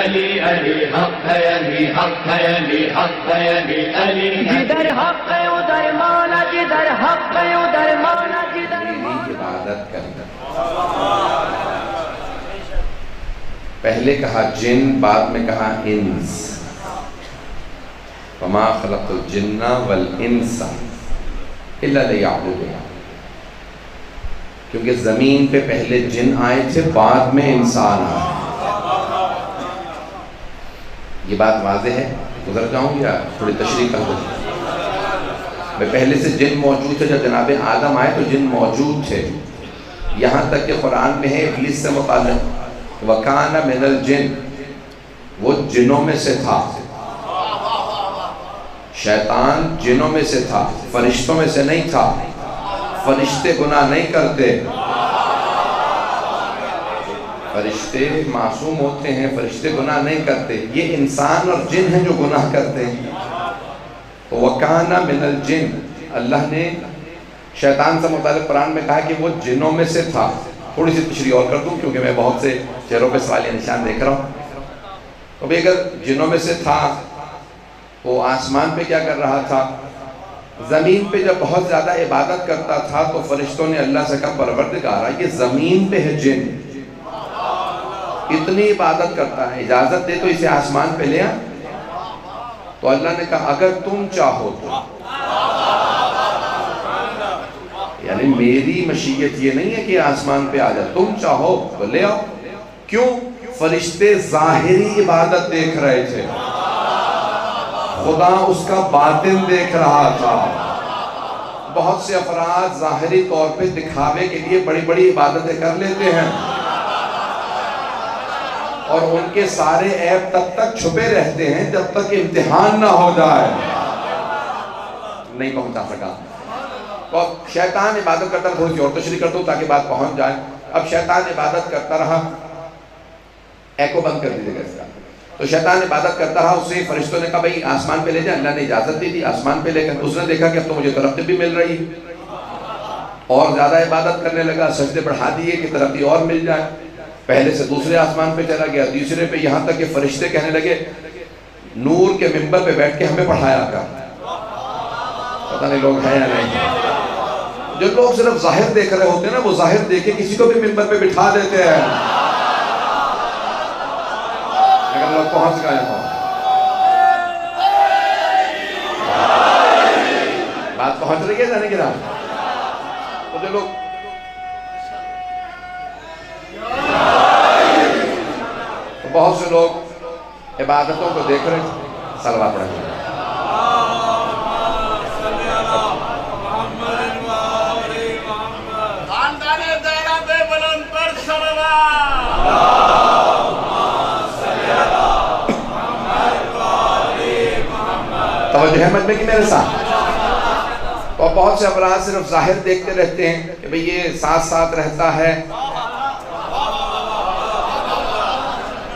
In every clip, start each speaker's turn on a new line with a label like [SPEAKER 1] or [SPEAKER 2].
[SPEAKER 1] علی علی حق ہے علی حق ہے علی حق ہے علی علی جدھر حق ہے ادھر مولا جدھر حق ہے ادھر مولا جدھر
[SPEAKER 2] عبادت کرنا. پہلے کہا جن، بعد میں کہا انس. وما خلقت الجن والانس الا لیعبدون. کیونکہ زمین پہ پہلے جن آئے تھے، بعد میں انسان آئے. یہ بات واضح ہے؟ گزر جاؤں یا تھوڑی تشریح کر دوں؟ پہلے سے جن موجود تھے. جب جناب آدم آئے تو جن موجود تھے. یہاں تک کہ قرآن میں ہے ابلیس سے متعلق وَكَانَ مِنَ الْجِنِّ، وہ جنوں میں سے تھا. شیطان جنوں میں سے تھا، فرشتوں میں سے نہیں تھا. فرشتے گناہ نہیں کرتے، فرشتے معصوم ہوتے ہیں، فرشتے گناہ نہیں کرتے. یہ انسان اور جن ہیں جو گناہ کرتے ہیں. وَكَانَ مِنَ الْجِنِّ، اللہ نے شیطان سے متعلق قرآن میں کہا کہ وہ جنوں میں سے تھا. تھوڑی سی تشریح اور کر دوں کیونکہ میں بہت سے چہروں پہ سوالیہ نشان دیکھ رہا ہوں. اب اگر جنوں میں سے تھا، وہ آسمان پہ کیا کر رہا تھا؟ زمین پہ جب بہت زیادہ عبادت کرتا تھا تو فرشتوں نے اللہ سے کہا پروردگارا یہ زمین پہ ہے جن، اتنی عبادت کرتا ہے، اجازت دے تو اسے آسمان پہ لے آ. تو اللہ نے کہا اگر تم چاہو تو، یعنی میری مشیت یہ نہیں ہے کہ آسمان پہ آ جائے، تم چاہو تو لے آؤ. کیوں؟ فرشتے ظاہری عبادت دیکھ رہے تھے، خدا اس کا باطن دیکھ رہا تھا. بہت سے افراد ظاہری طور پہ دکھاوے کے لیے بڑی بڑی عبادتیں کر لیتے ہیں اور ان کے سارے عیب تب تک چھپے رہتے ہیں جب تک امتحان نہ ہو جائے. نہیں پہنچا سکا. اور شیطان عبادت کرتا رہا. تھوڑی سی اور تشریح کرتا ہوں تاکہ بات پہنچ جائے. اب شیطان عبادت کرتا رہا. ایکو بند کر دیجیے گا اس کا. تو شیطان عبادت کرتا رہا. اسے فرشتوں نے کہا بھائی آسمان پہ لے جائے. اللہ نے اجازت دی تھی آسمان پہ لے کر. اس نے دیکھا کہ اب تو مجھے ترقی بھی مل رہی ہے اور زیادہ عبادت کرنے لگا. سجدے بڑھا دیے کہ ترقی اور مل جائے. پہلے سے دوسرے آسمان پہ چلا گیا، تیسرے پہ، یہاں تک کہ فرشتے کہنے لگے نور کے ممبر پہ بیٹھ کے ہمیں پڑھایا کر. پتہ نہیں لوگ ہیں یا نہیں. جو لوگ صرف ظاہر دیکھ رہے ہوتے ہیں نا، وہ ظاہر دیکھ کے کسی کو بھی ممبر پہ بٹھا دیتے ہیں. اگر لوگ پہنچ گئے ہوں، بات پہنچ رہی ہے جانے کی رہا. تو جو لوگ بہت سے لوگ عبادتوں کو دیکھ رہے تھے. صلوات پڑھیں. توجہ ہے مجمع کی میرے ساتھ. اور بہت سے افراد صرف ظاہر دیکھتے رہتے ہیں کہ بھئی یہ ساتھ ساتھ رہتا ہے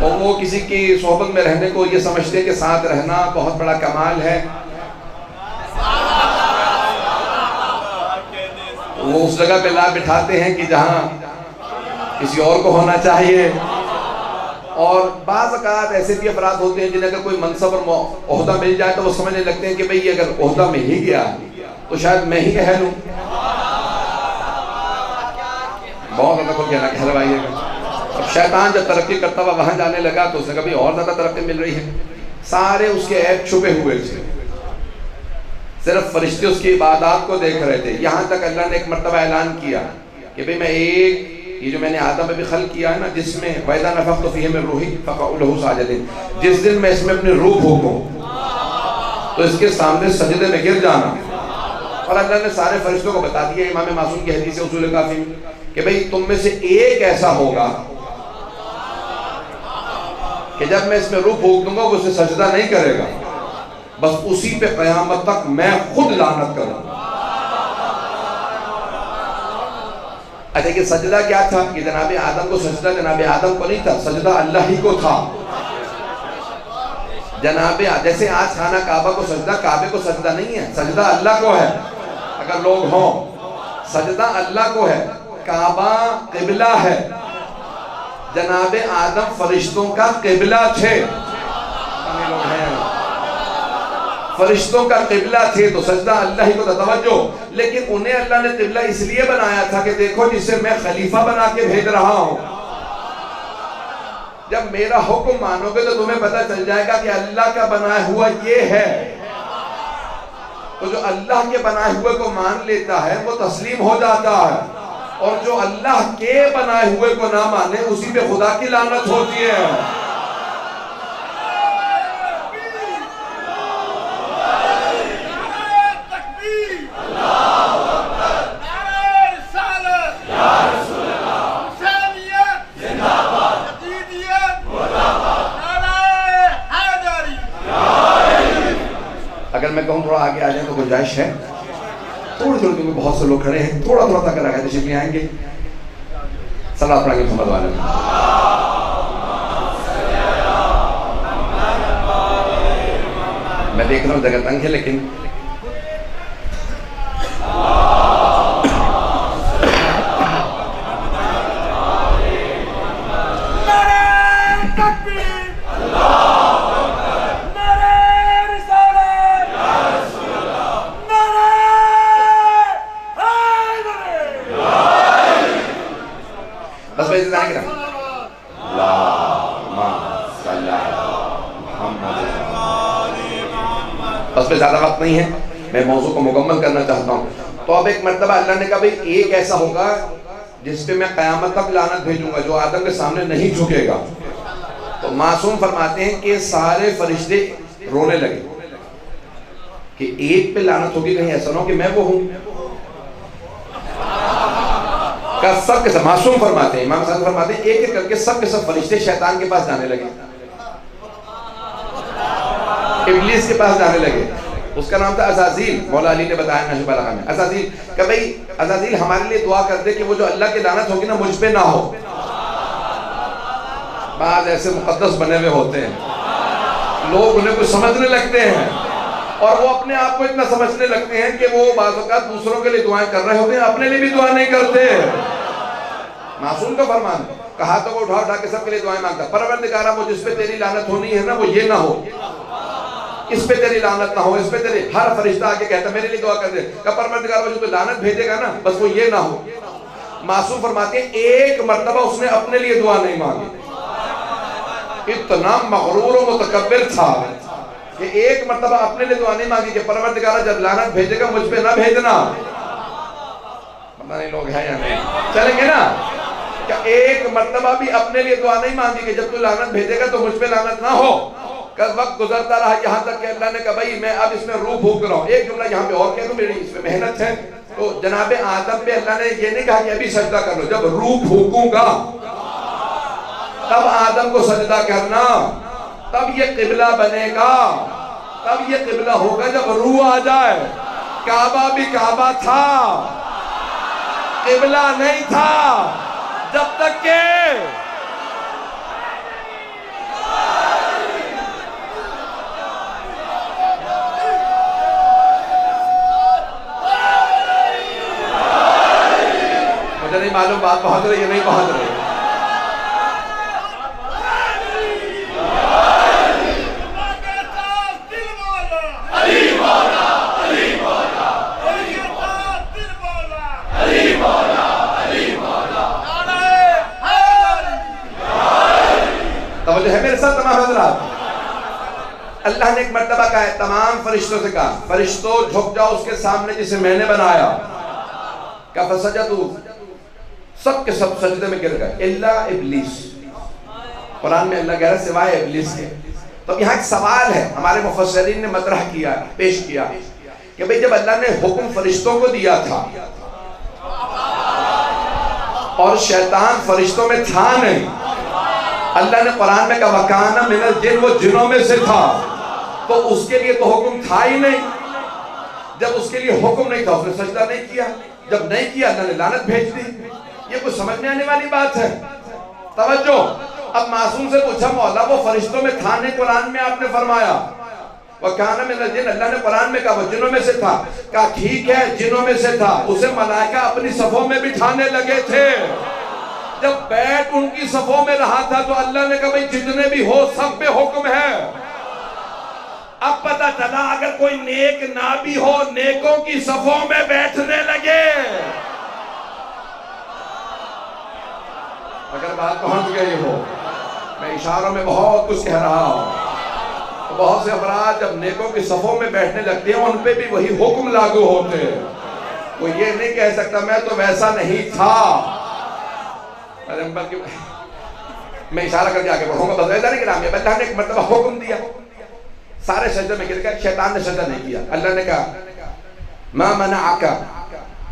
[SPEAKER 2] اور وہ کسی کی صحبت میں رہنے کو یہ سمجھتے ہیں کہ ساتھ رہنا بہت بڑا کمال ہے. وہ اس جگہ پہ لا بٹھاتے ہیں کہ جہاں کسی اور کو ہونا چاہیے. اور بعض اوقات ایسے بھی افراد ہوتے ہیں جنہیں اگر کوئی منصب اور عہدہ مل جائے تو وہ سمجھنے لگتے ہیں کہ بھئی اگر عہدہ مل ہی گیا تو شاید میں ہی اہل ہوں. بہت زیادہ کھل گیا نا کہلوائیے گا. اب شیطان جب ترقی کرتا ہوا وہاں جانے لگا تو اس نے کہا بھی اور زیادہ ترقی مل رہی ہے. سارے اس کے عیب چھپے ہوئے تھے، صرف فرشتے اس کی عبادات کو دیکھ رہے تھے. یہاں تک اللہ نے ایک مرتبہ اعلان کیا کہ بھئی میں یہ جو میں نے آدم بھی خلق کیا ہے نا، جس میں وَإِذَا نَفَخْتُ فِيهِ مِن رُوحِي فَقَعُوا لَهُ سَاجِدِينَ، جس دن میں اس میں اپنی روح پھونکوں تو اس کے سامنے سجدے میں گر جانا. اور اللہ نے سارے فرشتوں کو بتا دیا. امام معصوم کی حدیث اصول کافی میں کہ بھئی تم میں سے ایک ایسا ہوگا کہ جب میں اس میں روح پھونک دوں گا وہ اسے سجدہ نہیں کرے گا، بس اسی پہ قیامت تک میں خود لعنت کروں. اچھا کہ سجدہ کیا تھا؟ کہ جناب آدم کو سجدہ جناب آدم کو نہیں تھا، سجدہ اللہ ہی کو تھا. جناب جیسے آج خانہ کعبہ کو سجدہ، کعبے کو سجدہ نہیں ہے، سجدہ اللہ کو ہے. اگر لوگ ہوں سجدہ اللہ کو ہے. کعبہ قبلہ ہے، جناب آدم فرشتوں کا قبلہ تھے، فرشتوں کا قبلہ تھے تو سجدہ اللہ ہی کو توجہ، لیکن انہیں اللہ نے قبلہ اس لیے بنایا تھا کہ دیکھو جسے میں خلیفہ بنا کے بھیج رہا ہوں، جب میرا حکم مانو گے تو تمہیں پتہ چل جائے گا کہ اللہ کا بنایا ہوا یہ ہے، تو جو اللہ کے بنائے ہوئے کو مان لیتا ہے وہ تسلیم ہو جاتا ہے، اور جو اللہ کے بنائے ہوئے کو نہ مانے اسی پہ خدا کی لعنت ہوتی ہے۔ اگر میں کہوں تھوڑا آگے آ جائیں تو گنجائش ہے، تھوڑی تھوڑی کیونکہ بہت سے لوگ کھڑے ہیں، تھوڑا تھوڑا تک آگے تشریف لے آئیں گے۔ صلوات پڑھیں گے محمد والے میں۔ میں دیکھ رہا ہوں جگہ تنگ ہے لیکن بس بھائی جائیں گے نا بس پہ زیادہ وقت نہیں ہے، میں موضوع کو مکمل کرنا چاہتا ہوں۔ تو اب ایک مرتبہ اللہ نے کہا بھئی ایک ایسا ہوگا جس پہ میں قیامت تک لعنت بھیجوں گا، جو آدم کے سامنے نہیں جھکے گا۔ تو معصوم فرماتے ہیں کہ سارے فرشتے رونے لگے کہ ایک پہ لعنت ہوگی، کہیں ایسا نہ ہو کہ میں وہ ہوں۔ سب کے سب معصوم فرماتے ہیں، امام صاحب فرماتے ہیں ایک ایک کر کے سب فرشتے شیطان کے پاس جانے لگے، ابلیس کے پاس جانے لگے۔ اس کا نام تھا عزازیل، مولا علی نے بتایا نہج البلاغہ میں۔ عزازیل کہ بھئی عزازیل ہمارے لیے دعا کر دے کہ وہ جو اللہ کی لعنت ہوگی نا مجھ پہ نہ ہو۔ بعض ایسے مقدس بنے ہوئے ہوتے ہیں، لوگ انہیں کچھ سمجھنے لگتے ہیں اور وہ اپنے آپ کو اتنا سمجھنے لگتے ہیں کہ وہ بعض اوقات دوسروں کے لیے دعائیں کر رہے ہوتے ہیں، اپنے لیے بھی دعا نہیں کرتے۔ معصوم کا فرمان کہا تو وہ اٹھا اٹھا کے سب کے لیے دعائیں مانگتا، پروردگارہ وہ جس پہ تیری لعنت ہونی ہے نا وہ یہ نہ ہو، اس پہ تیری لعنت نہ ہو، اس پہ تیری۔ ہر فرشتہ آگے کہتا میرے لیے دعا کر دے کہ پروردگار وہ جو تو لعنت بھیجے گا نا بس وہ یہ نہ ہو۔ معصوم فرماتے ہیں ایک مرتبہ اس نے اپنے لیے دعا نہیں مانگی، اتنا مغرور و متکبر تھا کہ ایک مرتبہ اپنے لیے دعا نہیں مانگی کہ پروردگارہ جب لعنت بھیجے گا مجھ پہ نہ بھیجنا۔ پتہ نہیں لوگ ہیں یا نہیں، چلیں گے نا کہ ایک مرتبہ بھی اپنے لیے دعا نہیں مانگی کہ جب تو لعنت بھیجے گا تو مجھ پہ لعنت نہ ہو۔ وقت گزرتا رہا یہاں تک کہ اللہ نے کہا بھائی میں اب اس میں روح پھونک رہا ہوں۔ ایک جملہ یہاں پہ اور کہہ دوں، میری اس میں محنت ہے۔ تو جناب آدم پہ اللہ نے یہ نہیں کہا کہ ابھی سجدہ کر لو، جب روح پھونکوں گا تب آدم کو سجدہ کرنا، تب یہ قبلہ بنے گا، تب یہ قبلہ ہوگا جب روح آ جائے۔ کعبہ بھی کعبہ تھا، قبلہ نہیں تھا جب تک کہ مجھے نہیں معلوم بات پہنچ رہی ہے نہیں پہنچ رہی ہے۔ توجہ ہے میرے ساتھ تمام حضرات؟ اللہ نے ایک مرتبہ کہا ہے، تمام فرشتوں سے کہا فرشتوں جھک جاؤ اس کے سامنے جسے میں نے بنایا۔ کہ فسجدوا، سب کے سب سجدے میں گر گئے الا ابلیس۔ قرآن میں اللہ کہہ رہا ہے سوائے ابلیس کے۔ تو یہاں ایک سوال ہے ہمارے مفسرین نے مطرح کیا، پیش کیا کہ بھئی جب اللہ نے حکم فرشتوں کو دیا تھا اور شیطان فرشتوں میں تھا نہیں، اللہ نے قرآن میں کہا وَكَانَ مِنَ الْجِنِّ، وہ جنوں میں سے تھا، تو اس کے لیے تو حکم تھا ہی نہیں۔ جب اس کے لیے حکم نہیں تھا اس نے سجدہ نہیں کیا، جب نہیں کیا اللہ نے لعنت بھیج دی۔ یہ کچھ سمجھنے آنے والی بات ہے۔ توجہ، اب معصوم سے پوچھا مولا وہ فرشتوں میں تھا نہیں، قرآن میں آپ نے فرمایا وَكَانَ مِنَ الْجِنِّ، اللہ نے قرآن میں کہا وہ جنوں میں سے تھا۔ کہا ٹھیک ہے جنوں میں سے تھا، اسے ملائکہ اپنی صفوں میں بٹھانے لگے تھے، جب بیٹھ ان کی صفوں میں رہا تھا تو اللہ نے کہا بھئی جتنے بھی ہو سب پہ حکم ہے۔ اب پتہ چلا اگر کوئی نیک نہ بھی ہو نیکوں کی صفوں میں بیٹھنے لگے۔ اگر بات پہنچ گئی ہو، میں اشاروں میں بہت کچھ کہہ رہا ہوں، بہت سے افراد جب نیکوں کی صفوں میں بیٹھنے لگتے ہیں ان پہ بھی وہی حکم لاگو ہوتے ہیں۔ وہ یہ نہیں کہہ سکتا میں تو ویسا نہیں تھا، میں اشارہ کر کے آگے بڑھوں گا۔ بس ایسا نہیں کہ نام ہے، اللہ نے ایک مرتبہ حکم دیا، سارے سجدے میں گر گئے، شیطان نے سجدہ نہیں کیا۔ اللہ نے کہا ما منعک،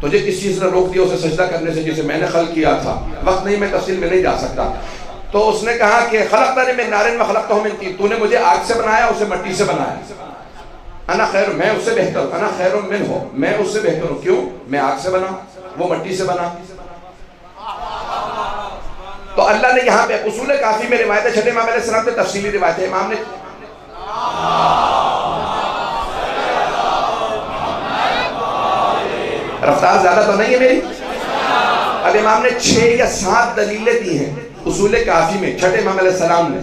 [SPEAKER 2] تجھے کس چیز نے روک دیا اسے سجدہ کرنے سے جسے میں نے خلق کیا تھا؟ وقت نہیں، میں تفصیل میں نہیں جا سکتا۔ تو اس نے کہا کہ خلقتنی من نار وخلقتہ من طین، تو نے مجھے آگ سے بنایا اسے مٹی سے بنایا۔ انا خیر، میں اس سے بہتر ہوں، انا خیر منہ، میں اس سے بہتر ہوں۔ کیوں؟ میں آگ سے بنا، وہ مٹی سے بنا۔ تو اللہ نے یہاں پہ اصول کافی میں روایت ہے، چھٹے امام علیہ السلام سے تفصیلی روایت ہے، امام نے رفتار زیادہ تو نہیں ہے میری، اب امام نے 6 یا 7 دلیلیں دی ہیں اصول کافی میں، چھٹے امام علیہ السلام نے۔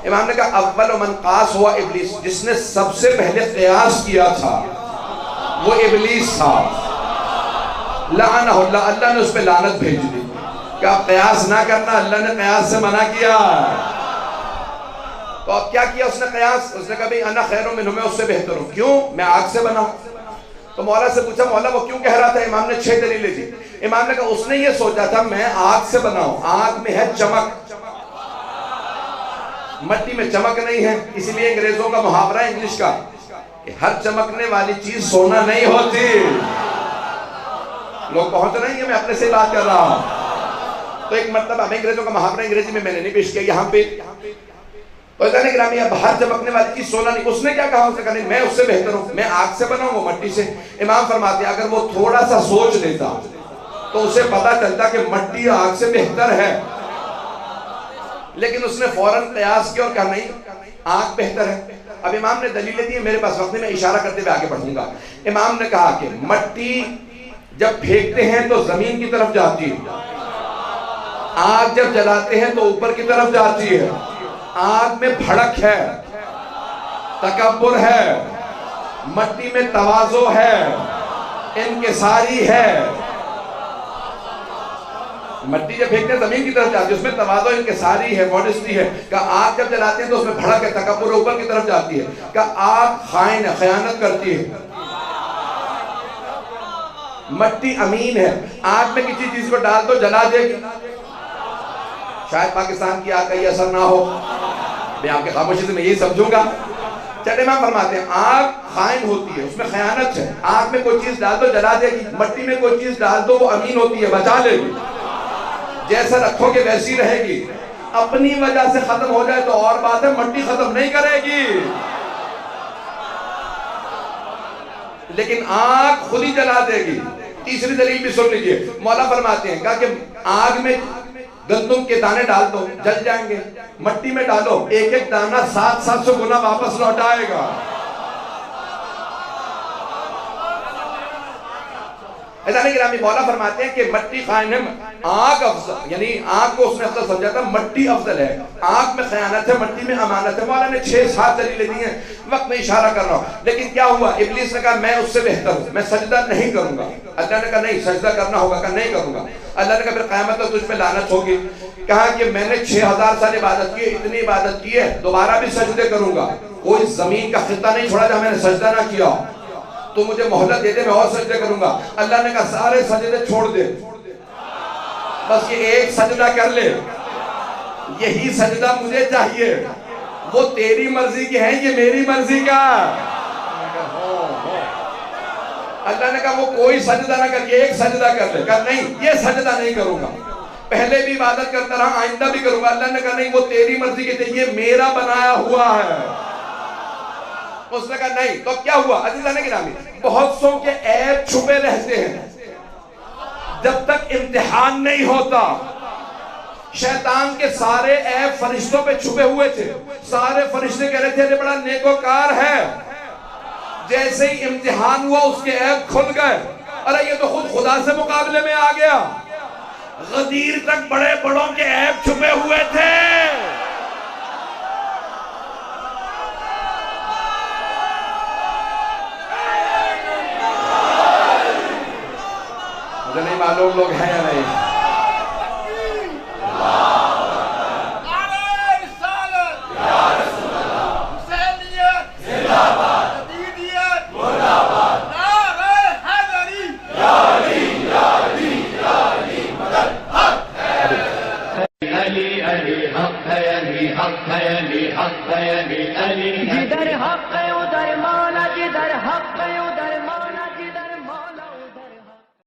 [SPEAKER 2] امام نے کہا اول من قاس ہوا ابلیس، جس نے سب سے پہلے قیاس کیا تھا وہ ابلیس تھا۔ لعنہ اللہ، اللہ نے اس پہ لعنت بھیج دی کہ آپ قیاس نہ کرنا، اللہ نے قیاس سے منع کیا۔ تو اب کیا کیا اس نے قیاس؟ اس نے کہا بھئی انا خیر منہ، میں اس سے بہتر ہوں۔ کیوں؟ میں آگ سے بنا۔ تو مولا سے پوچھا مولا وہ کیوں کہہ رہا تھا؟ امام نے 6 دلیلیں دی۔ امام نے کہا اس نے یہ سوچا تھا میں آگ سے بناؤں، آگ میں ہے چمک، مٹی میں چمک نہیں ہے، اسی لیے انگریزوں کا محاورہ ہے انگلش کا کہ ہر چمکنے والی چیز سونا نہیں ہوتی۔ لوگ پہنچ رہے ہیں، میں اپنے سے بات کر رہا ہوں۔ تو ایک مرتبہ میں انگریزوں کا محاورہ انگریزی میں نے نہیں پیش کیا یہاں پہ، تو اتنا گرامی اب ہر چمکنے والی چیز سونا نہیں۔ اس نے کیا کہا؟ اس نے کہا نہیں میں اس سے بہتر ہوں، میں آگ سے بناؤں وہ مٹی سے۔ امام فرماتے ہیں اگر وہ تھوڑا سا سوچ لیتا تو اسے پتا چلتا کہ مٹی آگ سے بہتر ہے، لیکن اس نے فوراً قیاس کیا اور کہا نہیں آگ بہتر ہے۔ اب امام نے دلیلیں دی، میرے پاس وقت نہیں، میں اشارہ کرتے ہوئے آگے بڑھوں گا۔ امام نے کہا کہ مٹی جب پھینکتے ہیں تو زمین کی طرف جاتی ہے، آگ جب جلاتے ہیں تو اوپر کی طرف جاتی ہے۔ آگ میں بھڑک ہے، تکبر ہے، مٹی میں تواضع ہے، انکساری ہے۔ مٹی جب پھینکتے ہیں زمین کی طرف جاتی ہے، اس میں تواضع انکساری ہے، ماڈسٹی ہے۔ کہ آگ جب جلاتے ہیں تو اس میں بھڑک ہے، تکبر اوپر کی طرف جاتی ہے۔ کہ آگ خائن ہے، خیانت کرتی ہے، مٹی امین ہے۔ آگ میں کسی چیز کو ڈال دو جلا دے گی۔ شاید پاکستان کی آگ کا یہ اثر نہ ہو، میں آپ کے خاموشی سے میں یہی سمجھوں گا۔ چٹے امام فرماتے ہیں آگ خائن ہوتی ہے، اس میں خیانت ہے۔ آگ میں کوئی چیز ڈال دو جلا دے گی، مٹی میں کوئی چیز ڈال دو وہ امین ہوتی ہے، بچا لے گی، جیسا رکھو گے ویسی رہے گی۔ اپنی وجہ سے ختم ہو جائے تو اور بات ہے، مٹی ختم نہیں کرے گی، لیکن آگ خود ہی جلا دے گی۔ تیسری دلیل بھی سن لیجئے، مولا فرماتے ہیں کہا کہ آگ میں گندم کے دانے ڈال دو جل جائیں گے، مٹی میں ڈالو ایک ایک دانہ 700 گنا واپس لوٹ آئے گا۔ ایسا نہیں گرامی، مولا فرماتے ہیں کہ مٹی خائن ہے، آگ افضل، یعنی آگ کو اس نے افضل سمجھا تھا، مٹی افضل ہے۔ آگ میں خیانت ہے، مٹی میں امانت ہے۔ مولا نے 6-7 دلیلیں دی ہیں، وقت میں اشارہ کر رہا ہوں۔ لیکن کیا ہوا؟ ابلیس نے کہا میں اس سے بہتر ہوں، میں سجدہ نہیں کروں گا۔ اللہ نے کہا نہیں سجدہ کرنا ہوگا، کہا نہیں کروں گا۔ اللہ نے کہا پھر قیامت تک تجھ پہ لعنت ہوگی۔ کہا کہ میں نے 6000 سال عبادت کی ہے، اتنی عبادت کی ہے، دوبارہ بھی سجدے کروں گا۔ کوئی زمین کا خطہ نہیں چھوڑا جہاں میں نے سجدہ نہ کیا، تو مجھے مہلت دے دے میں اور سجدے کروں گا۔ اللہ نے کہا سارے سجدے چھوڑ دے، بس یہ ایک سجدہ کر لے، یہی سجدہ مجھے چاہیے، وہ تیری مرضی کے ہیں، یہ میری مرضی کا۔ اللہ نے کہا وہ کوئی سجدہ نہ کر، یہ ایک سجدہ کر لے۔ کہا نہیں یہ سجدہ نہیں کروں گا، پہلے بھی عبادت کرتا رہا آئندہ بھی کروں گا۔ اللہ نے کہا نہیں وہ تیری مرضی کے تھے، یہ میرا بنایا ہوا ہے۔ اس نے کہا نہیں۔ تو کیا ہوا؟ عزیزان گرامی، بہت سو کے عیب چھپے رہتے ہیں جب تک امتحان نہیں ہوتا۔ شیطان کے سارے عیب فرشتوں پہ چھپے ہوئے تھے، سارے فرشتے کہہ رہے تھے یہ بڑا نیکوکار ہے۔ جیسے ہی امتحان ہوا اس کے عیب کھل گئے، ارے یہ تو خود خدا سے مقابلے میں آ گیا۔ غدیر تک بڑے بڑوں کے عیب چھپے ہوئے تھے. مجھے نہیں معلوم لوگ ہیں یا نہیں.
[SPEAKER 1] جدھر حق ادھر مولا، جدھر حق ادھر